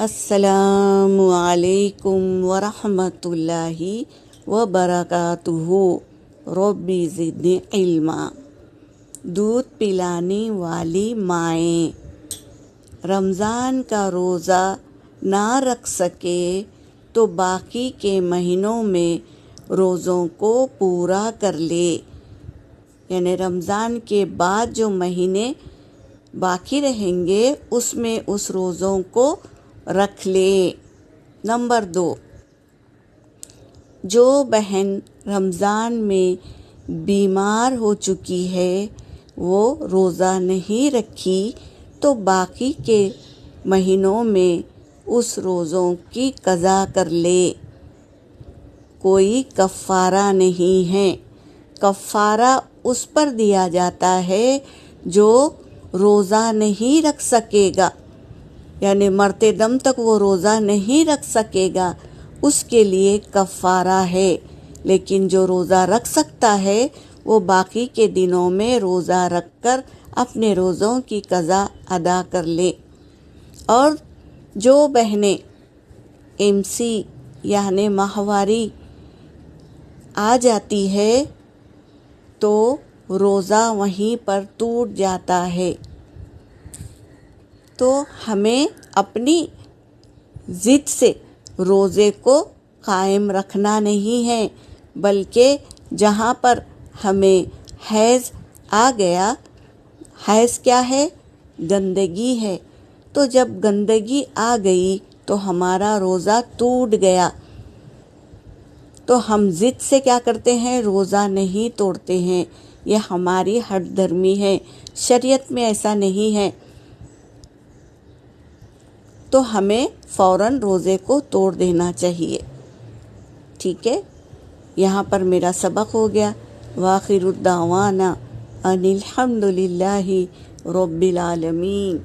السلام علیکم ورحمۃ اللہ وبرکاتہ۔ ربی زدنی علما۔ دودھ پلانے والی مائیں رمضان کا روزہ نہ رکھ سکے تو باقی کے مہینوں میں روزوں کو پورا کر لے، یعنی رمضان کے بعد جو مہینے باقی رہیں گے اس میں اس روزوں کو رکھ لے۔ نمبر 2، جو بہن رمضان میں بیمار ہو چکی ہے وہ روزہ نہیں رکھی تو باقی کے مہینوں میں اس روزوں کی قضا کر لے۔ کوئی کفارہ نہیں ہے، کفارہ اس پر دیا جاتا ہے جو روزہ نہیں رکھ سکے گا، یعنی مرتے دم تک وہ روزہ نہیں رکھ سکے گا، اس کے لیے کفارہ ہے۔ لیکن جو روزہ رکھ سکتا ہے وہ باقی کے دنوں میں روزہ رکھ کر اپنے روزوں کی قضا ادا کر لے۔ اور جو بہنیں MC یعنی ماہواری آ جاتی ہے تو روزہ وہیں پر ٹوٹ جاتا ہے، تو ہمیں اپنی ضد سے روزے کو قائم رکھنا نہیں ہے، بلکہ جہاں پر ہمیں حیض آ گیا، حیض کیا ہے؟ گندگی ہے، تو جب گندگی آ گئی تو ہمارا روزہ ٹوٹ گیا، تو ہم ضد سے کیا کرتے ہیں؟ روزہ نہیں توڑتے ہیں۔ یہ ہماری ہٹ دھرمی ہے، شریعت میں ایسا نہیں ہے، تو ہمیں فوراً روزے کو توڑ دینا چاہیے۔ ٹھیک ہے، یہاں پر میرا سبق ہو گیا۔ وآخر الدعوانا ان الحمد للہ رب العالمین۔